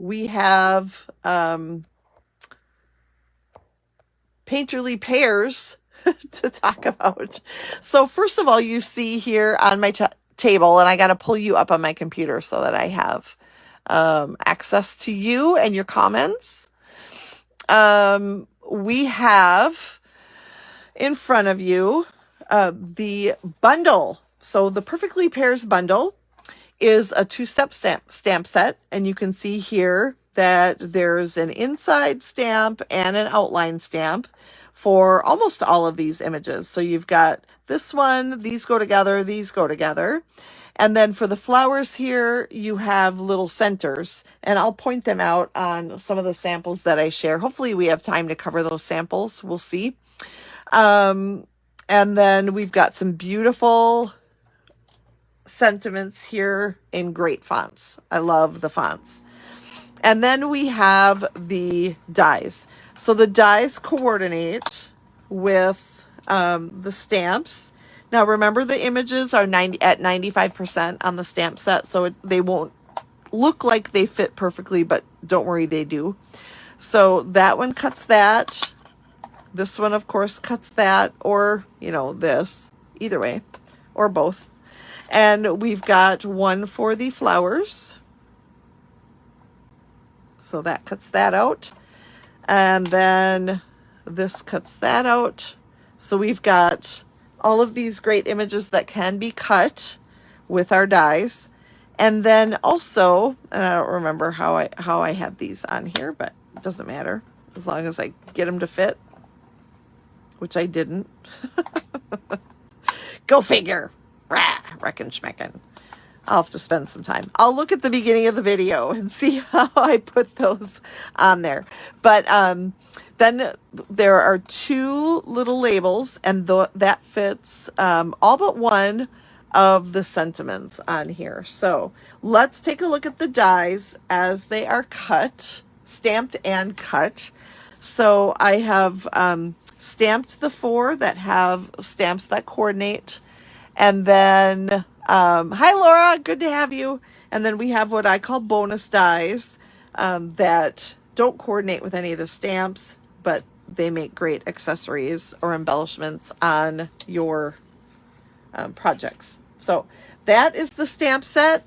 we have Painterly Pears to talk about. So first of all, you see here on my table, and I got to pull you up on my computer so that I have access to you and your comments. We have in front of you the bundle. So the Perfectly Pears bundle is a 2-step stamp set, and you can see here that there's an inside stamp and an outline stamp for almost all of these images. So you've got this one, these go together, these go together. And then for the flowers here, you have little centers, and I'll point them out on some of the samples that I share. Hopefully we have time to cover those samples. We'll see. And then we've got some beautiful sentiments here in great fonts. I love the fonts. And then we have the dies. So the dies coordinate with the stamps. Now remember, the images are at 95% on the stamp set, so they won't look like they fit perfectly, but don't worry, they do. So that one cuts that. This one, of course, cuts that, or, this, either way, or both. And we've got one for the flowers. So that cuts that out. And then this cuts that out. So we've got all of these great images that can be cut with our dies. And then also, and I don't remember how I had these on here, but it doesn't matter as long as I get them to fit, which I didn't. Go figure. Rah, reckon schmeckin'. I'll have to spend some time. I'll look at the beginning of the video and see how I put those on there. But then there are 2 little labels, and that fits all but one of the sentiments on here. So let's take a look at the dies as they are cut, stamped and cut. So I have stamped the 4 that have stamps that coordinate. And then, hi Laura, good to have you. And then we have what I call bonus dies that don't coordinate with any of the stamps, but they make great accessories or embellishments on your projects. So that is the stamp set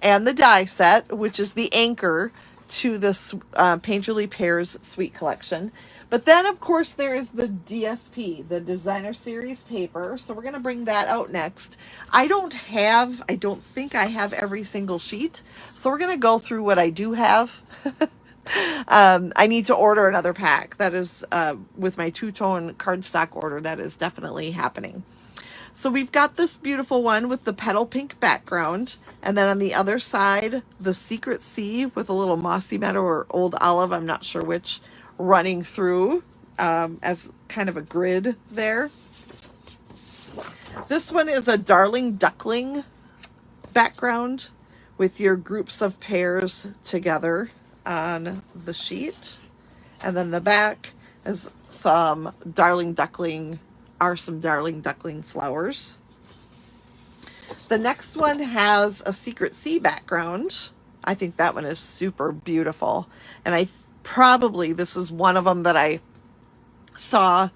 and the die set, which is the anchor to this Painterly Pears Suite Collection. But then, of course, there is the DSP, the Designer Series paper. So we're going to bring that out next. I don't think I have every single sheet. So we're going to go through what I do have. I need to order another pack. That is, with my 2-tone cardstock order, that is definitely happening. So we've got this beautiful one with the petal pink background. And then on the other side, the Secret Sea with a little mossy meadow or old olive, I'm not sure which, running through as kind of a grid there. This one is a Darling Duckling background with your groups of pears together on the sheet. And then the back is some Darling Duckling flowers. The next one has a Secret Sea background. I think that one is super beautiful. And this is one of them that I saw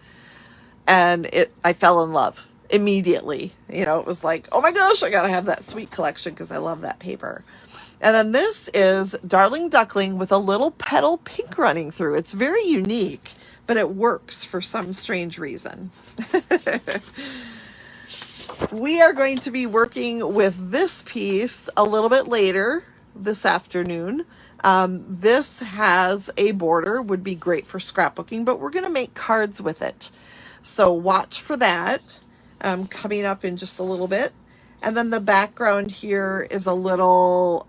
and I fell in love immediately. It was like, oh my gosh, I gotta have that Suite Collection because I love that paper. And then this is Darling Duckling with a little petal pink running through. It's very unique, but it works for some strange reason. We are going to be working with this piece a little bit later this afternoon. This has a border, would be great for scrapbooking, but we're going to make cards with it. So watch for that coming up in just a little bit. And then the background here is a little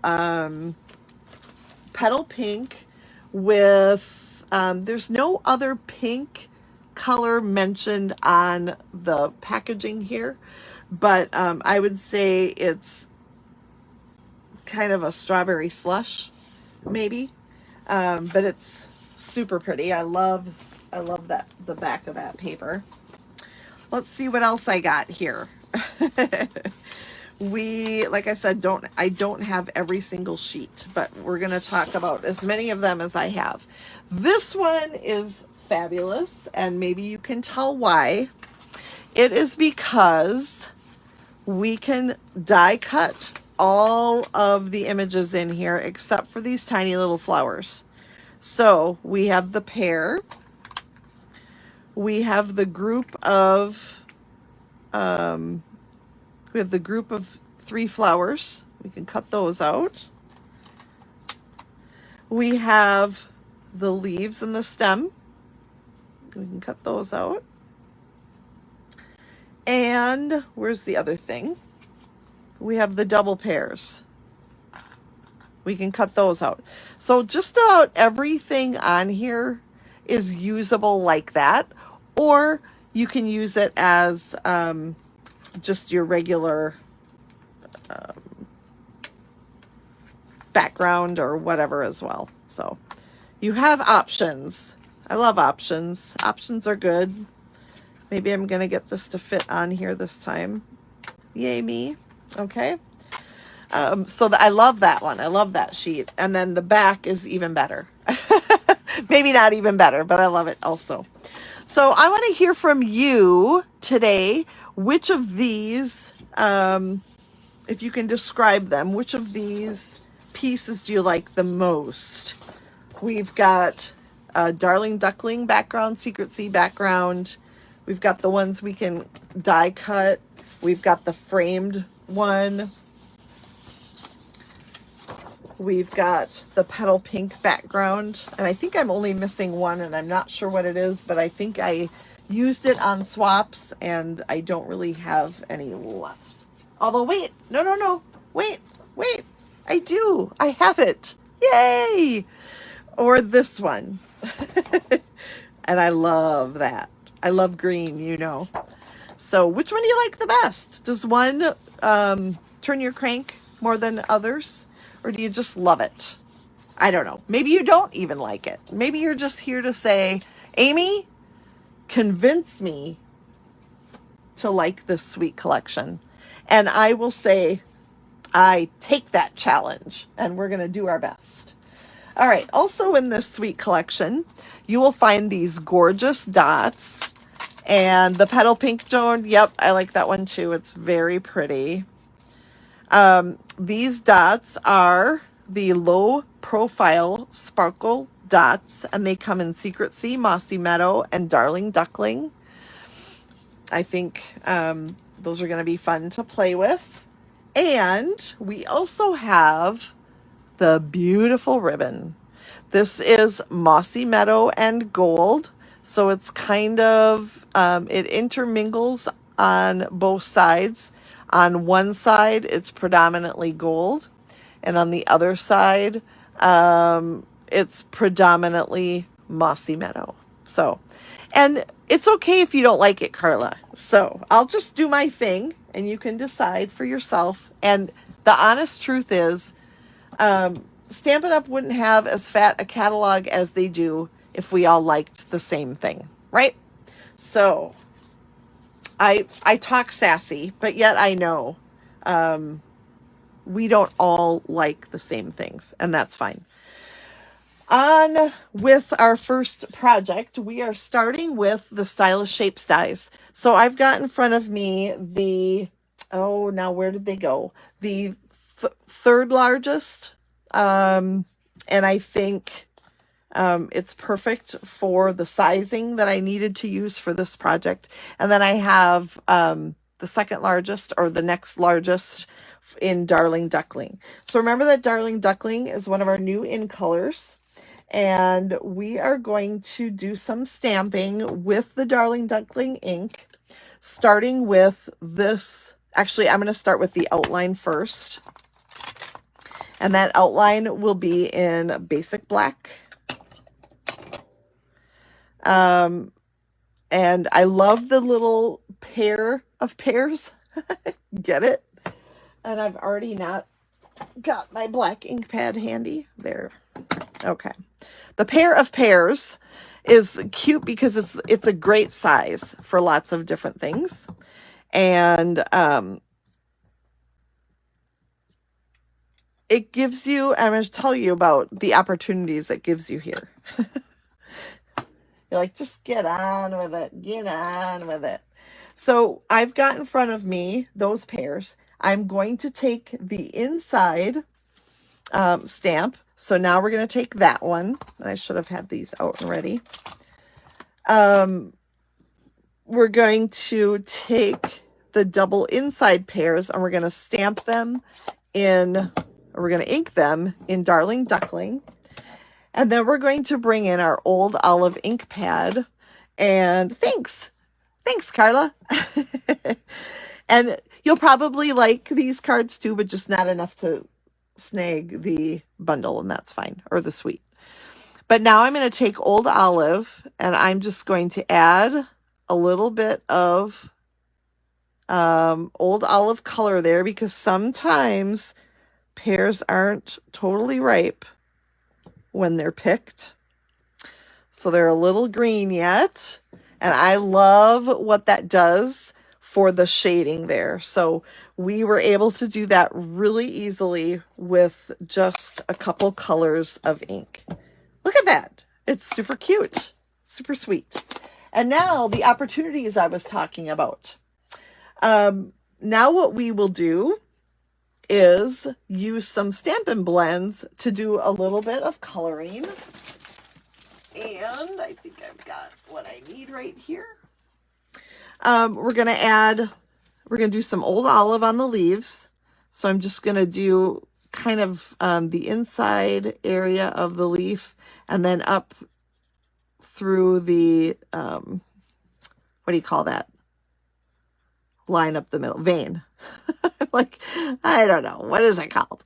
petal pink with, there's no other pink color mentioned on the packaging here, but I would say it's kind of a strawberry slush, maybe, but it's super pretty. I love that, the back of that paper. Let's see what else I got here. like I said, I don't have every single sheet, but we're going to talk about as many of them as I have. This one is fabulous, and maybe you can tell why. It is because we can die cut all of the images in here except for these tiny little flowers. So we have the pear, we have the group of three flowers. We can cut those out. We have the leaves and the stem. We can cut those out. And where's the other thing? We have the double pears. We can cut those out. So just about everything on here is usable like that, or you can use it as just your regular background or whatever as well. So you have options. I love options. Options are good. Maybe I'm going to get this to fit on here this time. Yay me. Okay. I love that one. I love that sheet. And then the back is even better. Maybe not even better, but I love it also. So I want to hear from you today. Which of these, if you can describe them, which of these pieces do you like the most? We've got a Darling Duckling background, Secret Sea background. We've got the ones we can die cut. We've got the framed one. We've got the petal pink background. And I think I'm only missing one, and I'm not sure what it is, but I think I used it on swaps and I don't really have any left. Although, wait, no. Wait. I do. I have it. Yay! Or this one. And I love that. I love green, you know. So which one do you like the best? Does one turn your crank more than others? Or do you just love it? I don't know. Maybe you don't even like it. Maybe you're just here to say, Amy, convince me to like this sweet collection. And I will say, I take that challenge, and we're going to do our best. All right. Also in this sweet collection, you will find these gorgeous dots. And the petal pink tone, yep, I like that one too. It's very pretty. These dots are the low profile sparkle dots, and they come in Secret Sea, Mossy Meadow, and Darling Duckling. I think those are going to be fun to play with. And we also have the beautiful ribbon. This is Mossy Meadow and Gold. So it's kind of, it intermingles on both sides. On one side, it's predominantly gold. And on the other side, it's predominantly Mossy Meadow. So, and it's okay if you don't like it, Carla. So I'll just do my thing and you can decide for yourself. And the honest truth is, Stampin' Up! Wouldn't have as fat a catalog as they do if we all liked the same thing, right? So I talk sassy, but yet I know we don't all like the same things, and that's fine. On with our first project, we are starting with the Stylish Shapes dies. So I've got in front of me the, oh, now where did they go? The third largest, and I think it's perfect for the sizing that I needed to use for this project. And then I have the second largest, or the next largest, in Darling Duckling. So remember that Darling Duckling is one of our new in colors. And we are going to do some stamping with the Darling Duckling ink, starting with this. Actually, I'm going to start with the outline first. And that outline will be in basic black. And I love the little pair of pears. Get it? And I've already not got my black ink pad handy. There. Okay. The pair of pears is cute because it's a great size for lots of different things. And it gives you, I'm going to tell you about the opportunities it gives you here. You're like, just get on with it. Get on with it. So I've got in front of me those pears. I'm going to take the inside stamp. So now we're going to take that one. I should have had these out and ready. We're going to take the double inside pears and we're going to stamp them in, or we're going to ink them in Darling Duckling. And then we're going to bring in our old olive ink pad. And thanks, Carla. And you'll probably like these cards too, but just not enough to snag the bundle, and that's fine, or the suite. But now I'm going to take old olive and I'm just going to add a little bit of old olive color there, because sometimes pears aren't totally ripe when they're picked. So they're a little green yet. And I love what that does for the shading there. So we were able to do that really easily with just a couple colors of ink. Look at that. It's super cute, super sweet. And now the opportunities I was talking about. Now what we will do is use some Stampin' Blends to do a little bit of coloring. And I think I've got what I need right here. We're going to do some old olive on the leaves. So I'm just going to do kind of the inside area of the leaf and then up through the, what do you call that? Line up the middle, vein. Like, I don't know. What is it called?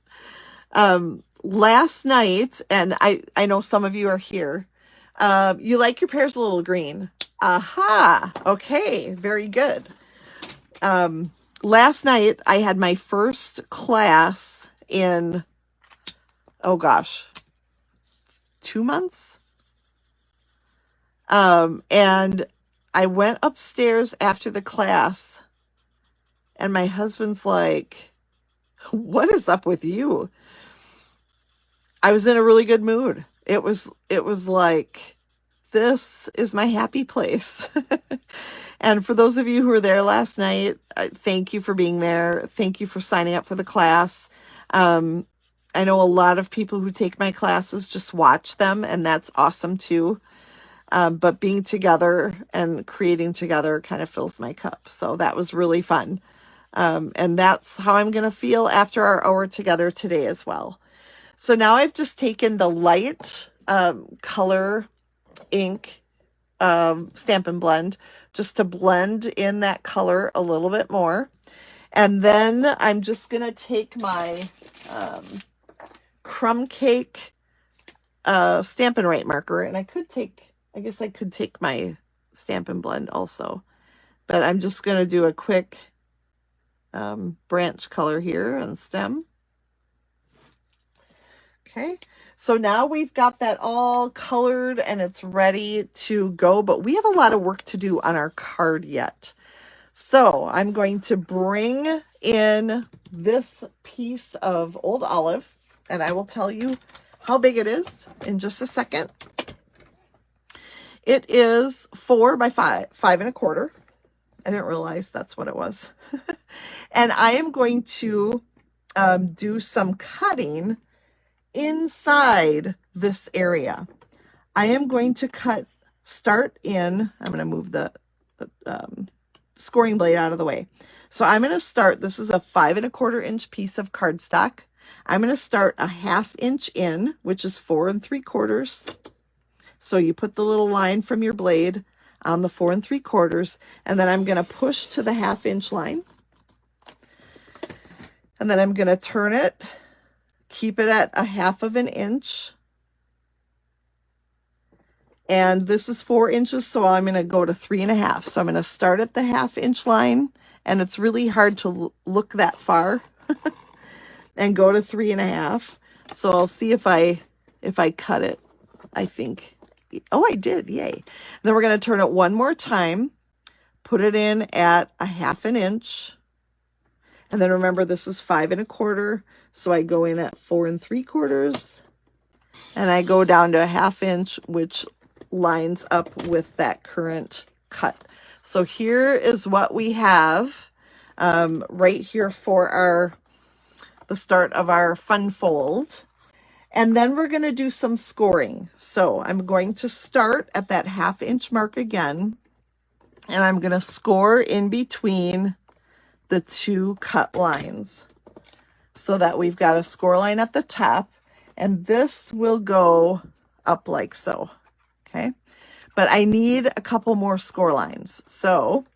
Last night, and I know some of you are here, you like your pears a little green. Aha. Okay. Very good. Last night I had my first class in, oh gosh, 2 months. And I went upstairs after the class and my husband's like, what is up with you? I was in a really good mood. It was like, this is my happy place. And for those of you who were there last night, thank you for being there. Thank you for signing up for the class. I know a lot of people who take my classes just watch them, and that's awesome too. But being together and creating together kind of fills my cup. So that was really fun. And that's how I'm going to feel after our hour together today as well. So now I've just taken the light color ink Stampin' Blend just to blend in that color a little bit more. And then I'm just going to take my crumb cake Stampin' Right marker, and I guess I could take my Stampin' Blend also, but I'm just going to do a quick branch color here and stem. Okay, so now we've got that all colored and it's ready to go, but we have a lot of work to do on our card yet. So I'm going to bring in this piece of old olive, and I will tell you how big it is in just a second. It is 4 by 5 1/4. I didn't realize that's what it was. And I am going to do some cutting inside this area. I am going to I'm going to move the scoring blade out of the way. So I'm going to start, this is a 5 1/4 inch piece of cardstock. I'm going to start a 1/2 inch in, which is 4 3/4. So you put the little line from your blade on the 4 3/4, and then I'm going to push to the 1/2 inch line. And then I'm going to turn it, keep it at a 1/2 inch. And this is 4 inches, so I'm going to go to 3 1/2. So I'm going to start at the 1/2 inch line, and it's really hard to look that far and go to 3 1/2. So I'll see if I cut it. I think, oh, I did. Yay. Then we're going to turn it one more time, put it in at a 1/2 inch. And then remember, this is 5 1/4. So I go in at 4 3/4. And I go down to a 1/2 inch, which lines up with that current cut. So here is what we have right here for the start of our fun fold. And then we're going to do some scoring. So I'm going to start at that 1/2 inch mark again. And I'm going to score in between the 2 cut lines so that we've got a score line at the top. And this will go up like so. Okay. But I need a couple more score lines. So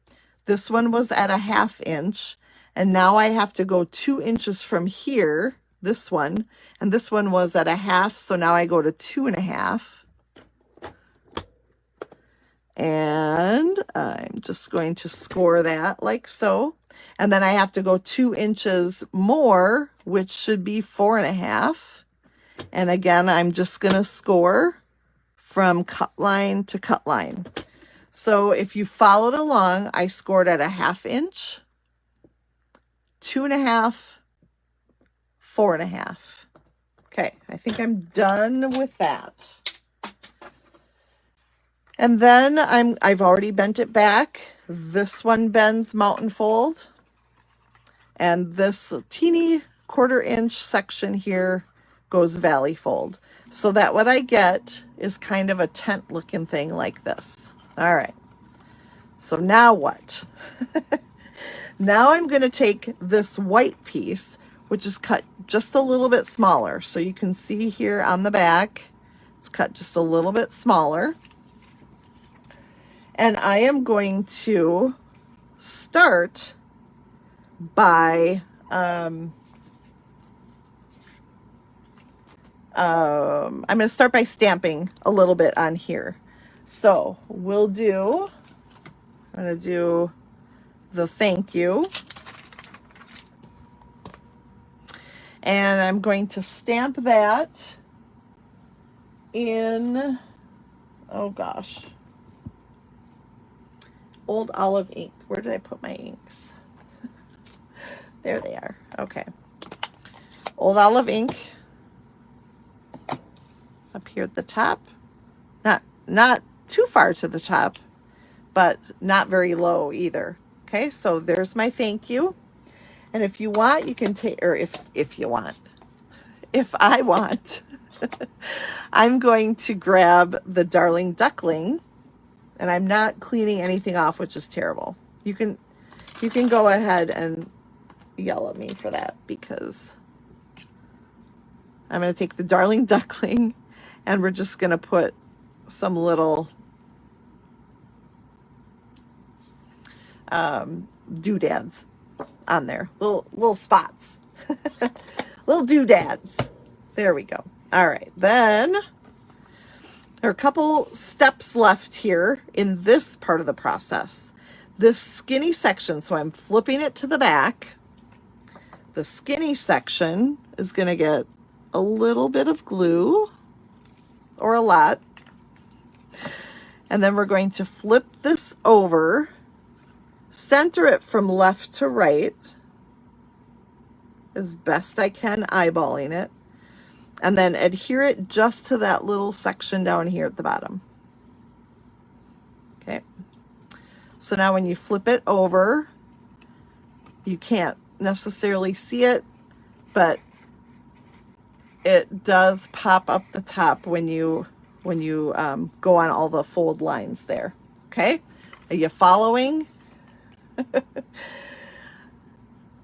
this one was at a 1/2 inch. And now I have to go 2 inches from here, this one. And this one was at a 1/2. So now I go to 2 1/2. And I'm just going to score that like so. And then I have to go 2 inches more, which should be 4 1/2. And again, I'm just going to score from cut line to cut line. So if you followed along, I scored at a 1/2 inch, 2 1/2, 4 1/2. Okay, I think I'm done with that. And then I've already bent it back. This one bends mountain fold. And this teeny 1/4 inch section here goes valley fold. So that what I get is kind of a tent looking thing like this. All right. So now what? Now I'm going to take this white piece, which is cut just a little bit smaller. So you can see here on the back, it's cut just a little bit smaller. And I am going to start by I'm going to start by stamping a little bit on here. So I'm going to do the thank you. And I'm going to stamp that in, oh gosh, Old Olive ink. Where did I put my inks? There they are. Okay. Old Olive ink. Up here at the top. Not too far to the top, but not very low either. Okay, so there's my thank you. And if you want, you can take, or if you want, if I want, I'm going to grab the Darling Duckling, and I'm not cleaning anything off, which is terrible. You can go ahead and yell at me for that, because I'm going to take the Darling Duckling and we're just going to put some little doodads on there, little spots, little doodads. There we go. All right, then there are a couple steps left here in this part of the process. This skinny section, so I'm flipping it to the back. The skinny section is going to get a little bit of glue, or a lot. And then we're going to flip this over, center it from left to right as best I can, eyeballing it, and then adhere it just to that little section down here at the bottom. Okay. So now when you flip it over, you can't necessarily see it, but it does pop up the top when you go on all the fold lines there. Okay, are you following?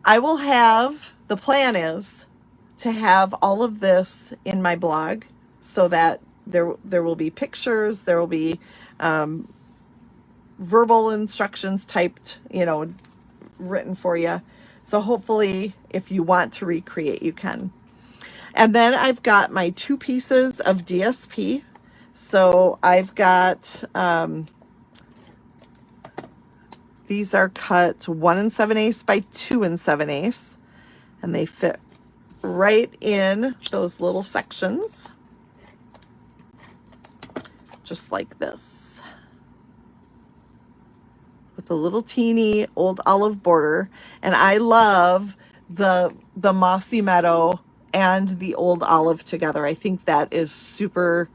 I will have, the plan is to have all of this in my blog so that there will be pictures, there will be verbal instructions typed, written for you. So hopefully if you want to recreate, you can. And then I've got my 2 pieces of DSP. So I've got, these are cut 1 7/8 by 2 7/8, and they fit right in those little sections, just like this. with a little teeny old olive border. And I love the mossy meadow and the old olive together. I think that is super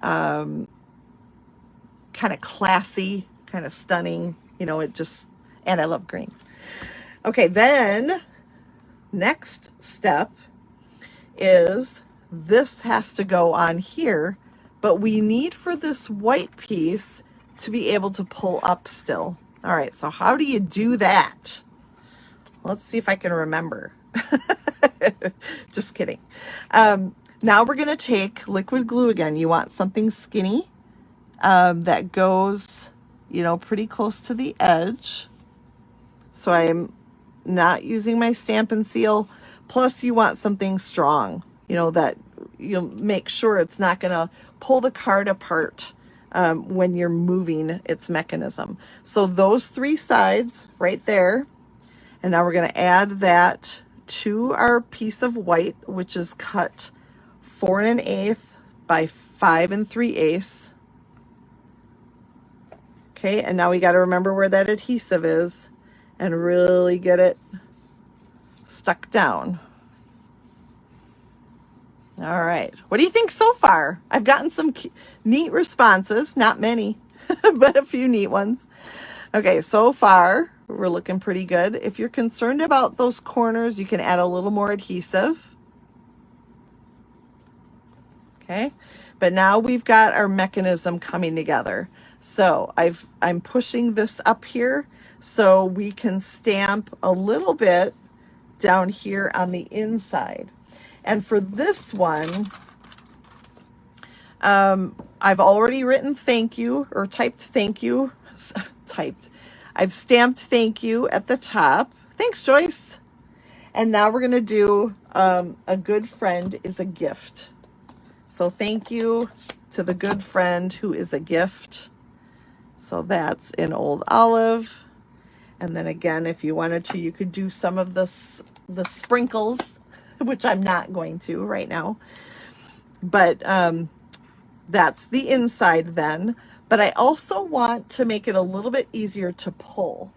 kind of classy, kind of stunning. You know, it just, and I love green. Okay, then next step is this has to go on here, but we need for this white piece to be able to pull up still. All right, so how do you do that? Let's see if I can remember. Just kidding. Now we're going to take liquid glue again. You want something skinny that goes, you know, pretty close to the edge. So I'm not using my Stampin' Seal. Plus you want something strong, you know, that you'll make sure it's not going to pull the card apart when you're moving its mechanism. So those three sides right there. And now we're going to add that to our piece of white, which is cut 4 1/8 by 5 3/8. Okay, and now we got to remember where that adhesive is and really get it stuck down. All right, what do you think so far? I've gotten some neat responses, not many, but a few neat ones. Okay, so far we're looking pretty good. If you're concerned about those corners, you can add a little more adhesive. Okay, but now we've got our mechanism coming together. So I'm pushing this up here so we can stamp a little bit down here on the inside. And for this one, I've already written thank you, or typed thank you. I've stamped thank you at the top. Thanks, Joyce. And now we're going to do a good friend is a gift. So thank you to the good friend who is a gift. So that's in old olive. And then again, if you wanted to, you could do some of the sprinkles, which I'm not going to right now. But that's the inside then. But I also want to make it a little bit easier to pull.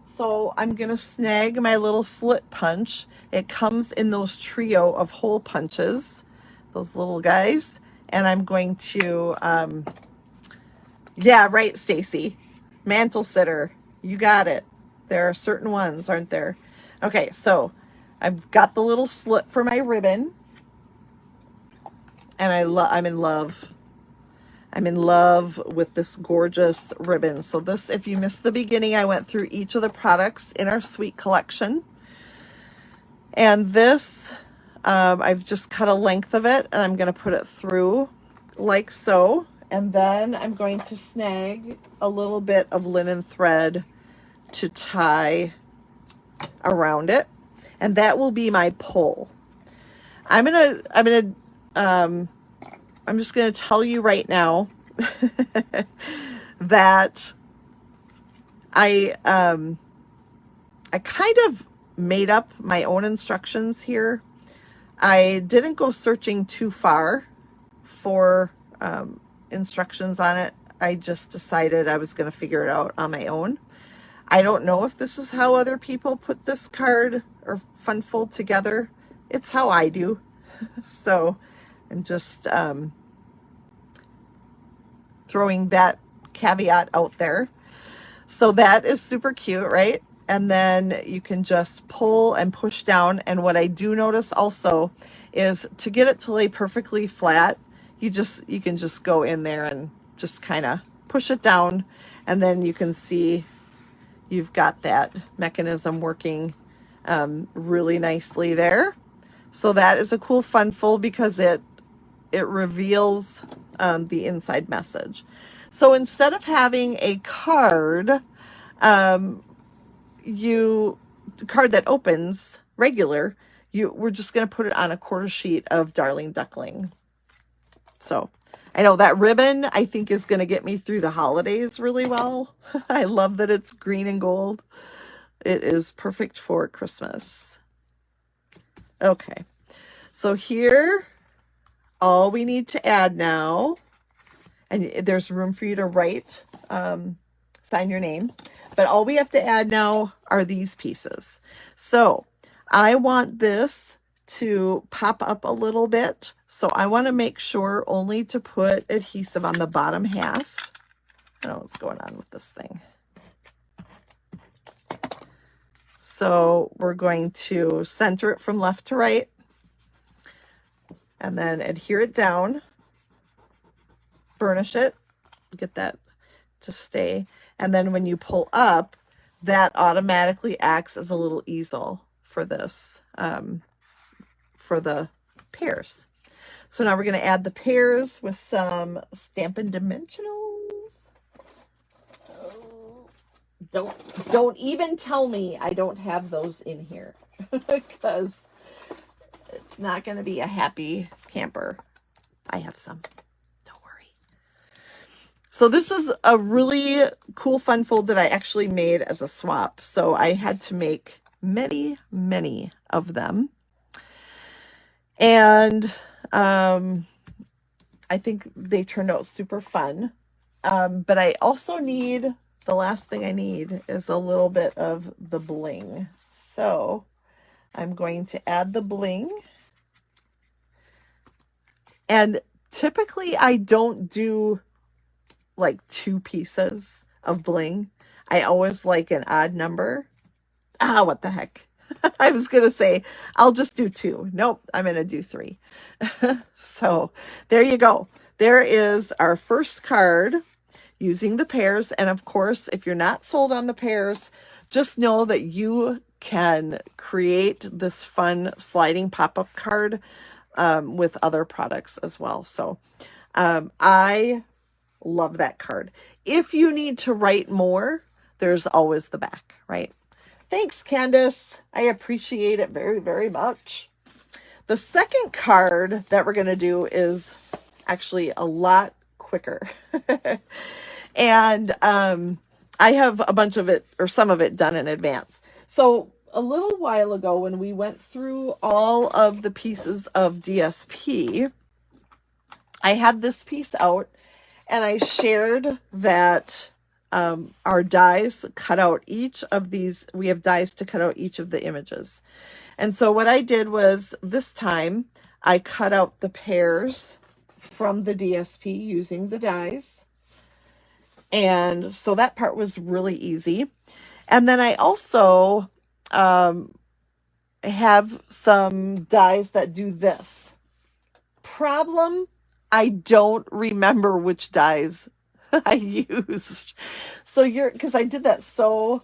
So I'm going to snag my little slit punch. It comes in those trio of hole punches, those little guys. And I'm going to, yeah, right, Stacy. Mantle sitter. You got it. There are certain ones, aren't there? Okay, so I've got the little slit for my ribbon. And I'm in love. I'm in love with this gorgeous ribbon. So this, if you missed the beginning, I went through each of the products in our suite collection. And this, I've just cut a length of it, and I'm going to put it through like so. And then I'm going to snag a little bit of linen thread to tie around it. And that will be my pull. I'm just going to tell you right now that I kind of made up my own instructions here. I didn't go searching too far for instructions on it. I just decided I was going to figure it out on my own. I don't know if this is how other people put this card or fun fold together. It's how I do. So I'm just throwing that caveat out there. So that is super cute, right? And then you can just pull and push down. And what I do notice also is to get it to lay perfectly flat, you can just go in there and just kind of push it down. And then you can see you've got that mechanism working really nicely there. So that is a cool fun fold because it reveals the inside message. So instead of having a card, card that opens regular, we're just going to put it on a quarter sheet of Darling Duckling. So I know that ribbon, I think, is going to get me through the holidays really well. I love that it's green and gold. It is perfect for Christmas. Okay, so here, all we need to add now, and there's room for you to write, sign your name, But all we have to add now are these pieces. So I want this to pop up a little bit. So I want to make sure only to put adhesive on the bottom half. I don't know what's going on with this thing. So we're going to center it from left to right and then adhere it down, burnish it, get that to stay. And then when you pull up, that automatically acts as a little easel for this, for the pears. So now we're going to add the pears with some Stampin' Dimensionals. Don't even tell me I don't have those in here because it's not going to be a happy camper. I have some. Don't worry. So this is a really cool fun fold that I actually made as a swap. So I had to make many, many of them. And I think they turned out super fun. But I also need, the last thing I need is a little bit of the bling. So I'm going to add the bling. And typically I don't do like 2 pieces of bling. I always like an odd number. What the heck? I was going to say, I'll just do 2. Nope, I'm going to do 3. So there you go. There is our first card using the pears. And of course, if you're not sold on the pears, just know that you can create this fun sliding pop-up card with other products as well. So I love that card. If you need to write more, there's always the back, right? Thanks, Candace. I appreciate it very, very much. The second card that we're going to do is actually a lot quicker. And I have a bunch of it, or some of it, done in advance. So a little while ago when we went through all of the pieces of DSP, I had this piece out and I shared that our dies cut out each of these. We have dies to cut out each of the images. And so what I did was this time I cut out the pears from the DSP using the dies. And so that part was really easy. And then I also have some dies that do this. Problem, I don't remember which dies I used. So because I did that so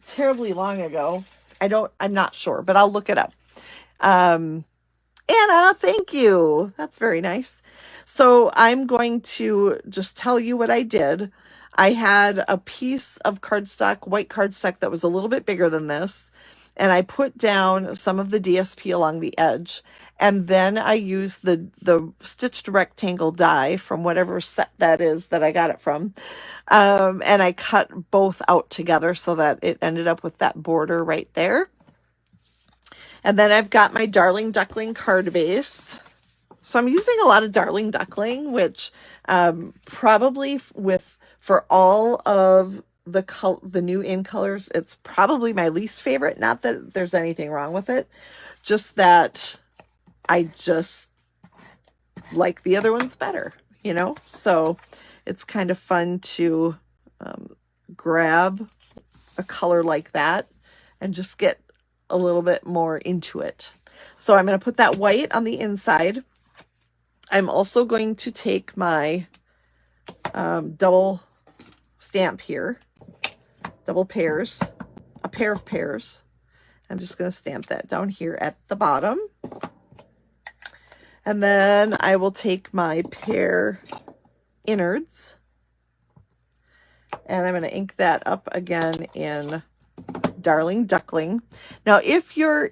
terribly long ago. I'm not sure, but I'll look it up. Anna, thank you. That's very nice. So I'm going to just tell you what I did. I had a piece of cardstock, white cardstock that was a little bit bigger than this. And I put down some of the DSP along the edge. And then I used the stitched rectangle die from whatever set that is that I got it from. And I cut both out together so that it ended up with that border right there. And then I've got my Darling Duckling card base. So I'm using a lot of Darling Duckling, which probably for all of the new in colors, it's probably my least favorite. Not that there's anything wrong with it, just that I just like the other ones better, you know? So it's kind of fun to grab a color like that and just get a little bit more into it. So I'm going to put that white on the inside. I'm also going to take my double stamp here, double pears, a pair of pears. I'm just going to stamp that down here at the bottom. And then I will take my pear innards and I'm going to ink that up again in Darling Duckling. Now, if your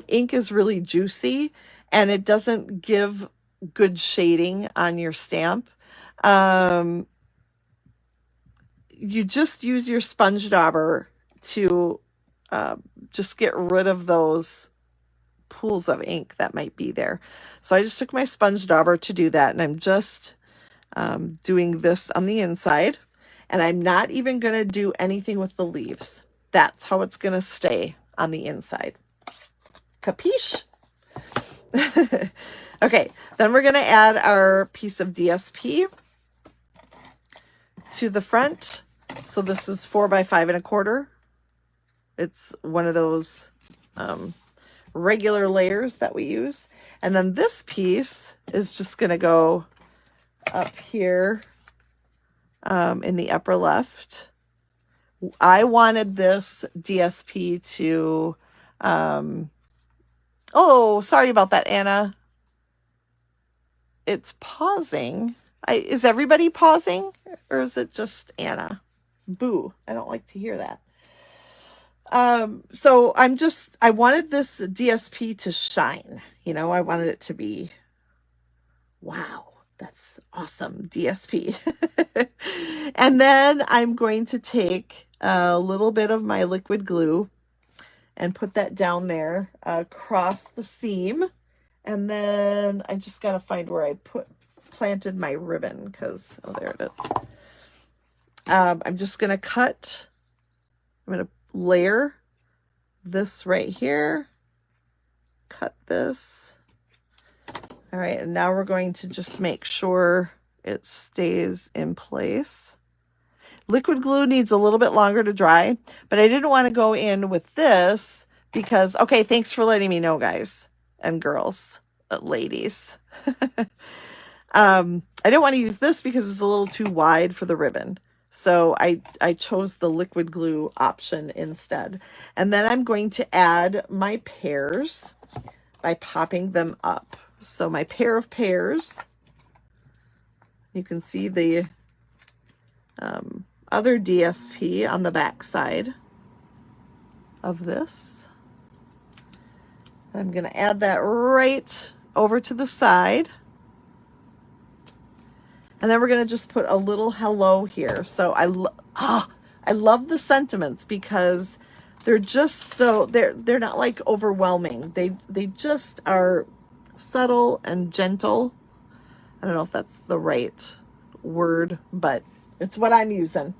ink is really juicy and it doesn't give good shading on your stamp, you just use your sponge dauber to just get rid of those pools of ink that might be there. So I just took my sponge dauber to do that, and I'm just doing this on the inside. And I'm not even going to do anything with the leaves. That's how it's going to stay on the inside. Capiche? Okay, then we're going to add our piece of DSP to the front. So this is 4 by 5 1/4. It's one of those regular layers that we use. And then this piece is just going to go up here in the upper left. I wanted this DSP to, oh, sorry about that, Anna. It's pausing. Is everybody pausing, or is it just Anna? Boo, I don't like to hear that. So I wanted this DSP to shine, you know, I wanted it to be, wow, that's awesome, DSP. And then I'm going to take a little bit of my liquid glue and put that down there across the seam. And then I just got to find where I planted my ribbon, because, oh, there it is. I'm just going to cut, I'm going to layer this right here, cut this. All right, and now we're going to just make sure it stays in place. Liquid glue needs a little bit longer to dry, but I didn't want to go in with this because, okay, thanks for letting me know, guys and girls, ladies. I didn't want to use this because it's a little too wide for the ribbon. So I chose the liquid glue option instead. And then I'm going to add my pears by popping them up. So my pair of pears, you can see the other DSP on the back side of this. I'm going to add that right over to the side. And then we're going to just put a little hello here. So I love the sentiments because they're just so, they're not like overwhelming. They just are subtle and gentle. I don't know if that's the right word, but it's what I'm using.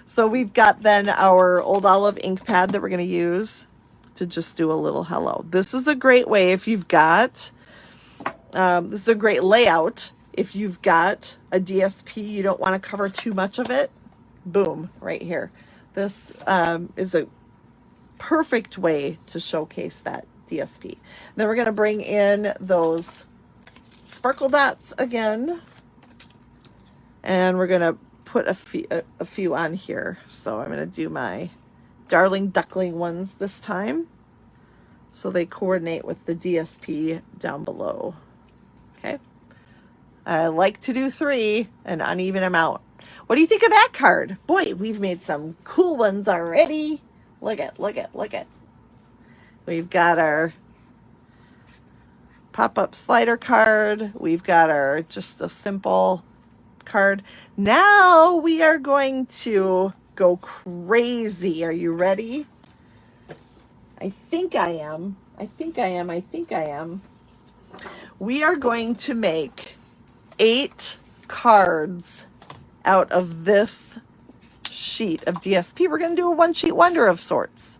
So we've got then our Old Olive ink pad that we're going to use to just do a little hello. This is a great way if you've got, this is a great layout. If you've got a DSP, you don't want to cover too much of it. Boom, right here. This is a perfect way to showcase that DSP. Then we're going to bring in those sparkle dots again. And we're going to put a few on here. So I'm going to do my Darling Duckling ones this time, so they coordinate with the DSP down below. Okay. I like to do 3, an uneven amount. What do you think of that card? Boy, we've made some cool ones already. Look at. We've got our pop-up slider card. We've got our just a simple card. Now we are going to go crazy. Are you ready? I think I am. We are going to make 8 cards out of this sheet of DSP. We're going to do a one sheet wonder of sorts.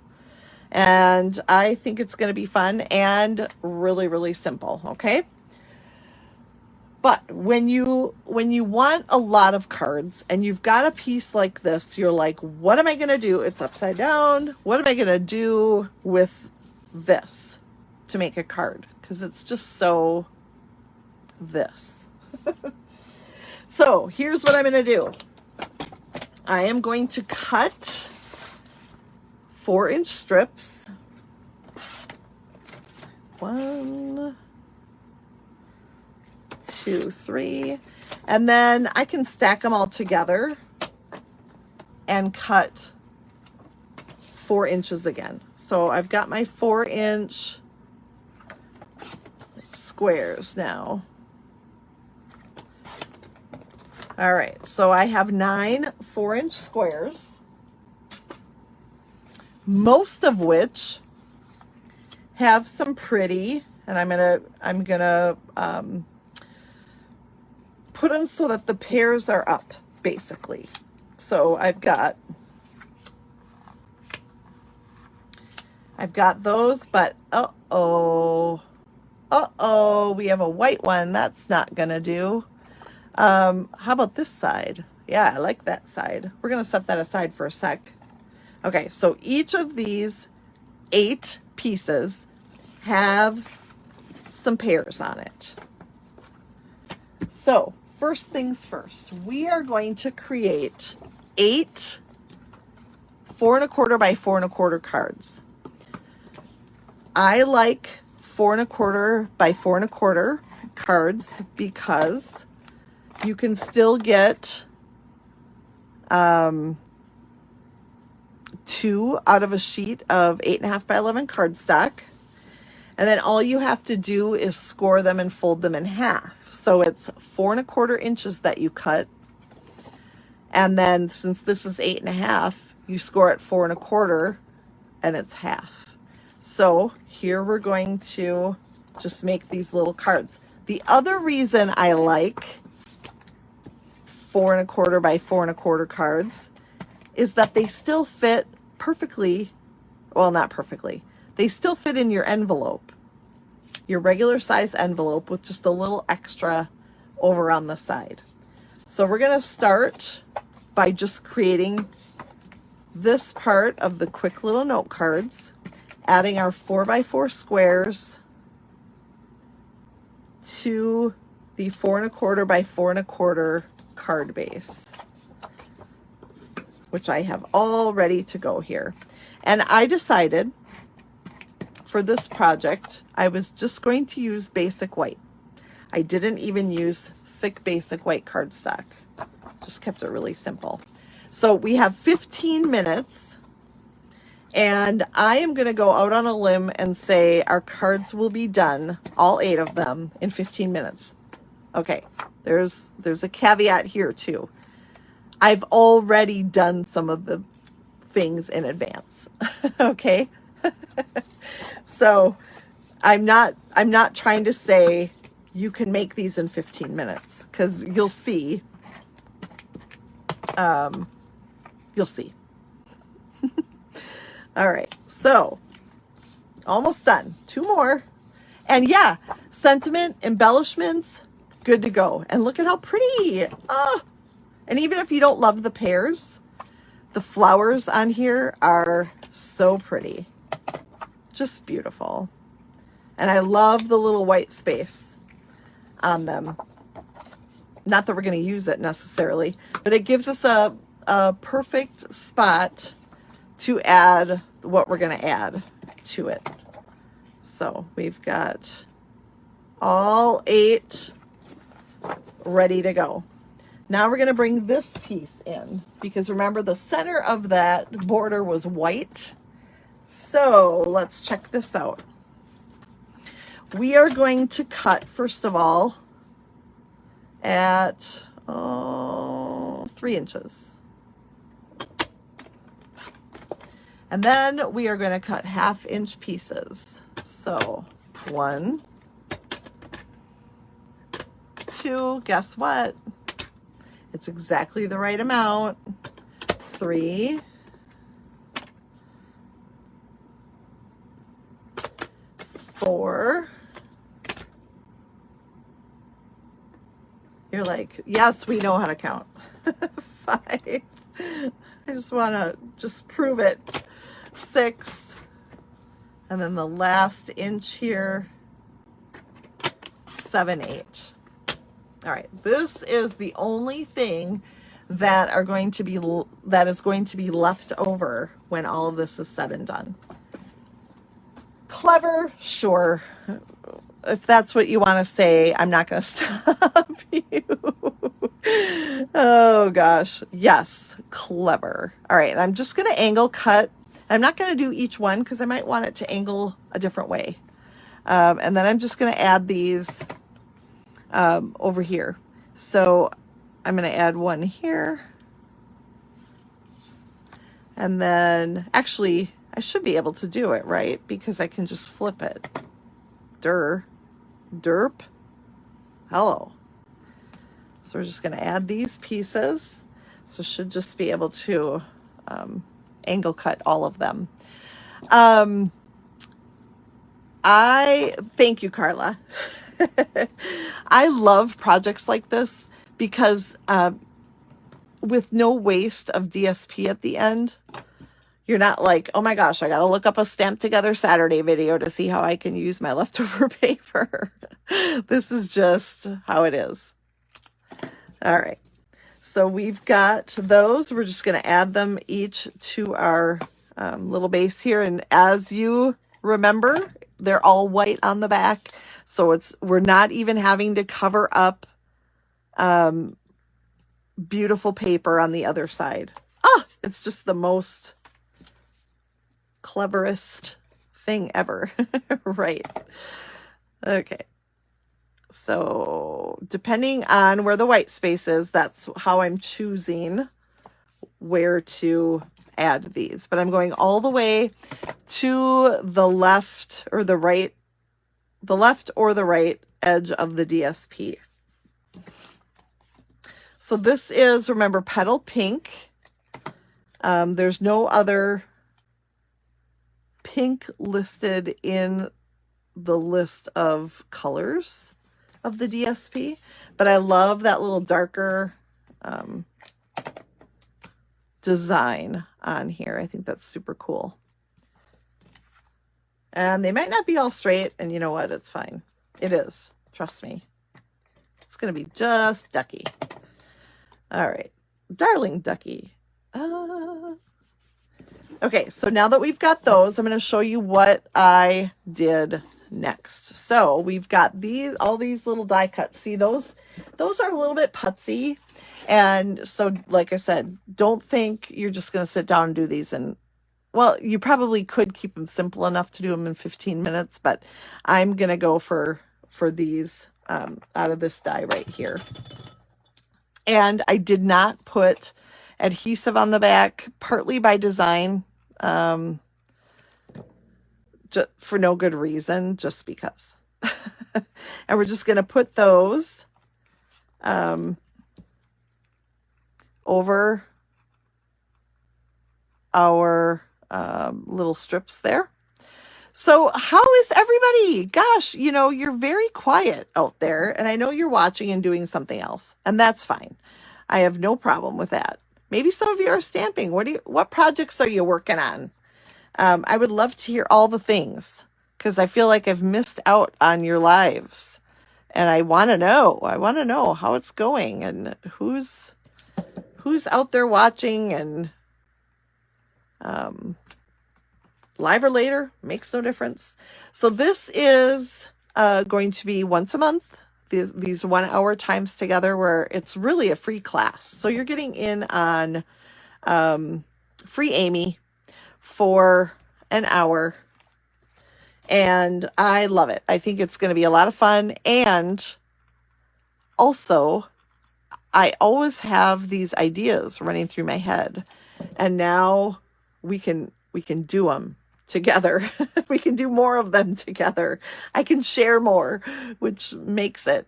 And I think it's going to be fun and really, really simple. Okay. But when you want a lot of cards and you've got a piece like this, you're like, what am I going to do? It's upside down. What am I going to do with this to make a card? Because it's just so this. So here's what I'm going to do. I am going to cut 4-inch strips. 1, 2, 3, and then I can stack them all together and cut 4 inches again. So I've got my 4-inch squares now. All right, so I have 9 4-inch squares, most of which have some pretty, and I'm gonna put them so that the pears are up, basically. So I've got those, but uh-oh, we have a white one. That's not gonna do. How about this side? Yeah, I like that side. We're gonna set that aside for a sec. Okay, so each of these 8 pieces have some pears on it. So first things first, we are going to create 8 4 1/4 by 4 1/4 cards. I like 4 1/4 by 4 1/4 cards because you can still get 2 out of a sheet of 8.5 by 11 cardstock. And then all you have to do is score them and fold them in half. So it's 4 1/4 inches that you cut. And then since this is 8.5, you score it 4 1/4 and it's half. So here we're going to just make these little cards. The other reason I like 4 1/4 by 4 1/4 cards is that they still fit perfectly. Well, not perfectly. They still fit in your envelope, your regular size envelope, with just a little extra over on the side. So we're going to start by just creating this part of the quick little note cards, adding our 4 by 4 squares to the 4 1/4 by 4 1/4 card base, which I have all ready to go here. And I decided for this project, I was just going to use basic white. I didn't even use thick basic white cardstock. Just kept it really simple. So we have 15 minutes, and I am going to go out on a limb and say our cards will be done, all 8 of them, in 15 minutes. Okay, there's a caveat here too. I've already done some of the things in advance. Okay? So I'm not trying to say you can make these in 15 minutes, because you'll see. You'll see. All right, so almost done. 2 more. And yeah, sentiment, embellishments, good to go. And look at how pretty. And even if you don't love the pears, the flowers on here are so pretty. Just beautiful. And I love the little white space on them. Not that we're going to use it necessarily, but it gives us a perfect spot to add what we're going to add to it. So we've got all 8 ready to go. Now we're going to bring this piece in, because remember the center of that border was white. So let's check this out. We are going to cut, first of all, at 3 inches. And then we are going to cut 1/2 inch pieces. So 1, 2, guess what? It's exactly the right amount. 3, 4. You're like, yes, we know how to count. 5. I just want to just prove it. 6. And then the last inch here, 7, 8. All right, this is the only thing that is going to be left over when all of this is said and done. Clever, sure. If that's what you want to say, I'm not going to stop you. Oh gosh, yes, clever. All right, and I'm just going to angle cut. I'm not going to do each one because I might want it to angle a different way. And then I'm just going to add these over here. So I'm going to add one here. And then, actually, I should be able to do it, right? Because I can just flip it. Derp. Hello. So we're just going to add these pieces. So should just be able to angle cut all of them. I thank you, Carla. I love projects like this because with no waste of DSP at the end, you're not like, oh my gosh, I got to look up a Stamp Together Saturday video to see how I can use my leftover paper. This is just how it is. All right. So we've got those. We're just going to add them each to our little base here. And as you remember, they're all white on the back. So we're not even having to cover up beautiful paper on the other side. It's just the most cleverest thing ever. Right. Okay. So depending on where the white space is, that's how I'm choosing where to add these. But I'm going all the way to the left or the right, edge of the DSP. So this is, remember, Petal Pink. There's no other pink listed in the list of colors of the DSP, but I love that little darker design on here. I think that's super cool. And they might not be all straight, and you know what? It's fine. It is. Trust me. It's going to be just ducky. All right. Darling ducky. Okay, so now that we've got those, I'm going to show you what I did next. So we've got all these little die cuts. See, those are a little bit putsy. And so, like I said, don't think you're just going to sit down and do these. And, well, you probably could keep them simple enough to do them in 15 minutes, but I'm going to go for these out of this die right here. And I did not put adhesive on the back, partly by design, just for no good reason, just because. And we're just going to put those over our little strips there. So how is everybody? Gosh, you're very quiet out there, and I know you're watching and doing something else, and that's fine. I have no problem with that. Maybe some of you are stamping. What projects are you working on? I would love to hear all the things, because I feel like I've missed out on your lives, and I want to know. I want to know how it's going and who's out there watching, and live or later, makes no difference. So this is going to be once a month, these 1 hour times together, where it's really a free class. So you're getting in on free Amy for an hour. And I love it. I think it's going to be a lot of fun. And also, I always have these ideas running through my head. And now we can do them together. We can do more of them together. I can share more, which makes it,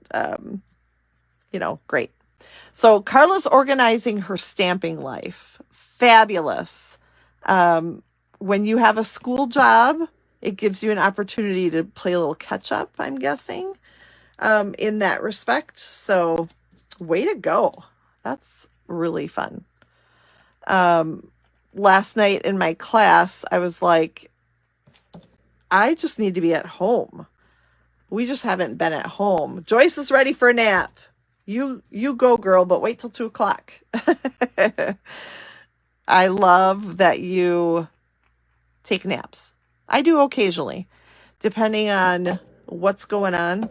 great. So Carla's organizing her stamping life. Fabulous. When you have a school job, it gives you an opportunity to play a little catch up, I'm guessing, in that respect. So way to go. That's really fun. Last night in my class, I was like, I just need to be at home. We just haven't been at home. Joyce is ready for a nap. You go, girl, but wait till 2:00. I love that you take naps. I do occasionally, depending on what's going on.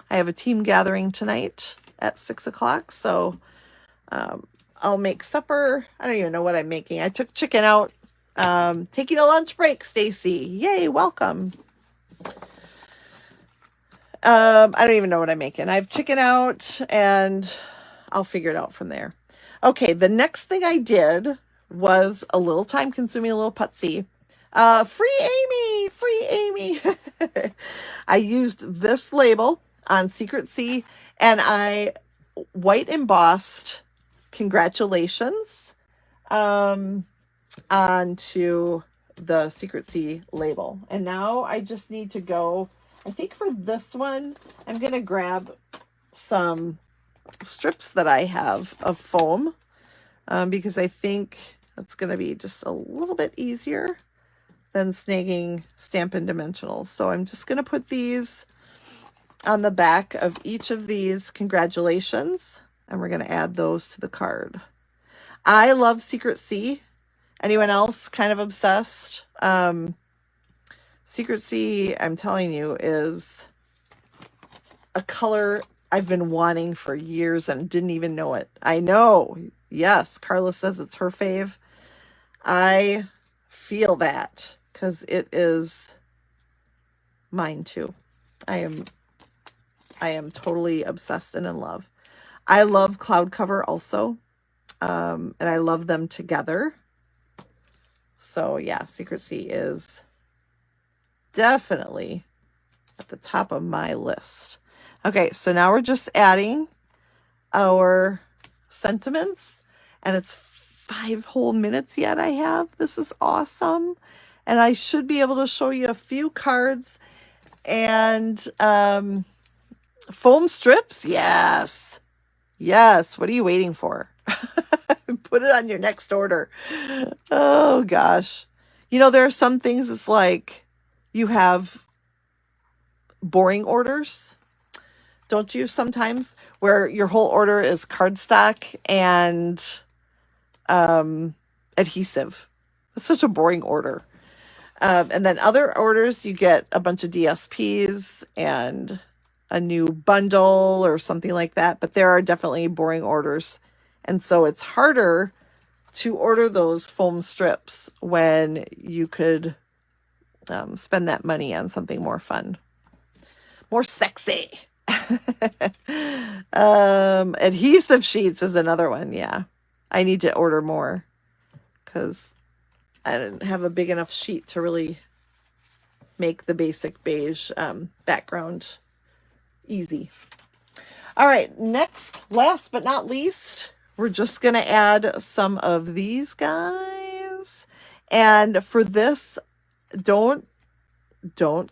I have a team gathering tonight at 6:00, so I'll make supper. I don't even know what I'm making. I took chicken out. Taking a lunch break, Stacy. Yay, welcome. I don't even know what I'm making. I have chicken out, and I'll figure it out from there. Okay, the next thing I did was a little time consuming, a little putsy. Free Amy. I used this label on Secret C, and I white embossed congratulations onto the Secrecy label. And now I just need to go, I think for this one, I'm going to grab some strips that I have of foam because I think that's going to be just a little bit easier than snagging Stampin' Dimensionals. So I'm just going to put these on the back of each of these congratulations, and we're going to add those to the card. I love Secrecy. Anyone else kind of obsessed? Secrecy, I'm telling you, is a color I've been wanting for years and didn't even know it. I know. Yes, Carla says it's her fave. I feel that because it is mine too. I am totally obsessed and in love. I love Cloud Cover also. And I love them together. So yeah, Secrecy is definitely at the top of my list. Okay, so now we're just adding our sentiments, and it's 5 whole minutes yet I have. This is awesome. And I should be able to show you a few cards and foam strips. Yes. Yes. What are you waiting for? Put it on your next order. Oh gosh. You know, there are some things it's like you have boring orders. Don't you sometimes? Where your whole order is cardstock and adhesive. That's such a boring order. And then other orders, you get a bunch of DSPs and a new bundle or something like that. But there are definitely boring orders. And so it's harder to order those foam strips when you could spend that money on something more fun, more sexy. Adhesive sheets is another one. Yeah, I need to order more because I didn't have a big enough sheet to really make the basic beige background easy. All right, next, last but not least, we're just going to add some of these guys. And for this, don't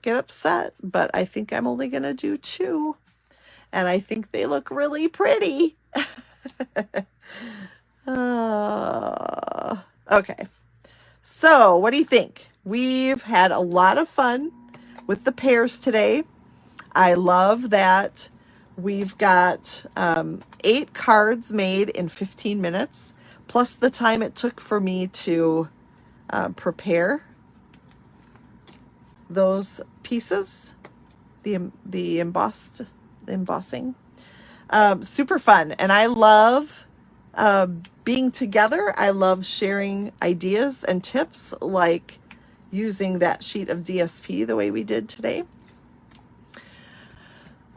get upset, but I think I'm only going to do 2. And I think they look really pretty. Okay. So what do you think? We've had a lot of fun with the pears today. I love that we've got 8 cards made in 15 minutes, plus the time it took for me to prepare those pieces, the embossing. Super fun. And I love being together. I love sharing ideas and tips, like using that sheet of DSP the way we did today.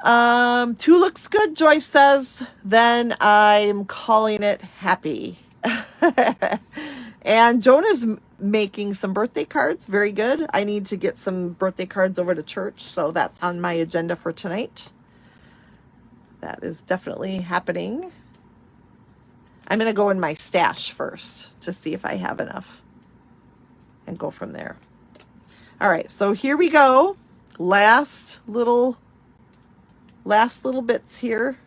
2 looks good, Joyce says. Then I'm calling it happy. And Joan is making some birthday cards. Very good. I need to get some birthday cards over to church, so that's on my agenda for tonight. That is definitely happening. I'm going to go in my stash first to see if I have enough and go from there. All right, so here we go. Last little bits here.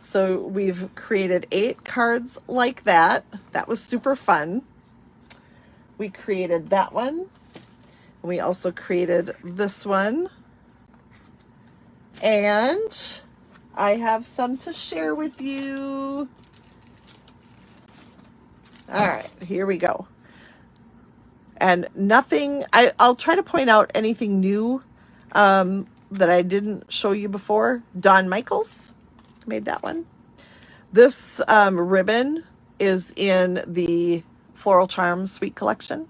So we've created 8 cards like that. That was super fun. We created that one. We also created this one. And I have some to share with you. All right, here we go. And nothing, I'll try to point out anything new that I didn't show you before. Dawn Michaels made that one. This ribbon is in the Floral Charms Suite Collection.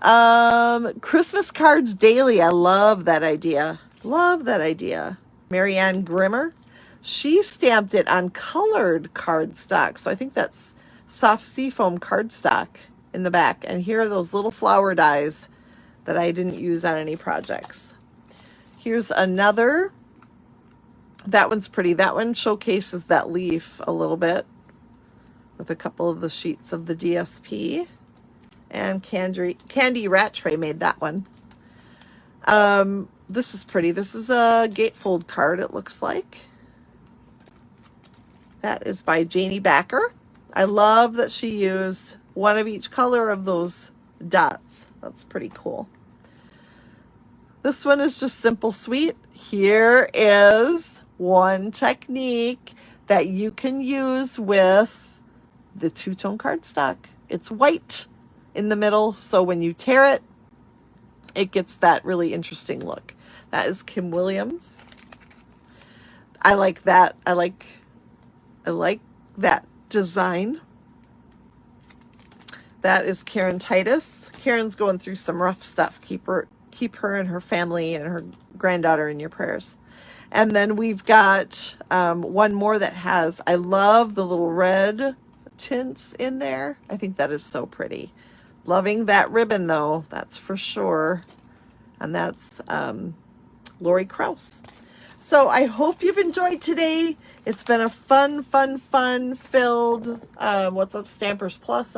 Christmas cards daily. I love that idea. Love that idea. Marianne Grimmer. She stamped it on colored cardstock. So I think that's soft seafoam cardstock in the back. And here are those little flower dies that I didn't use on any projects. Here's another That one's pretty. That one showcases that leaf a little bit with a couple of the sheets of the DSP. And Candy Rattray made that one. This is pretty. This is a gatefold card, it looks like. That is by Janie Backer. I love that she used one of each color of those dots. That's pretty cool. This one is just simple sweet. Here is one technique that you can use with the two-tone cardstock. It's white in the middle, so when you tear it, it gets that really interesting look. That is Kim Williams. I like that. I like that design. That is Karen Titus. Karen's going through some rough stuff. Keep her and her family and her granddaughter in your prayers. And then we've got one more that has, I love the little red tints in there. I think that is so pretty. Loving that ribbon though, that's for sure. And that's Lori Krause. So I hope you've enjoyed today. It's been a fun filled What's Up Stampers Plus.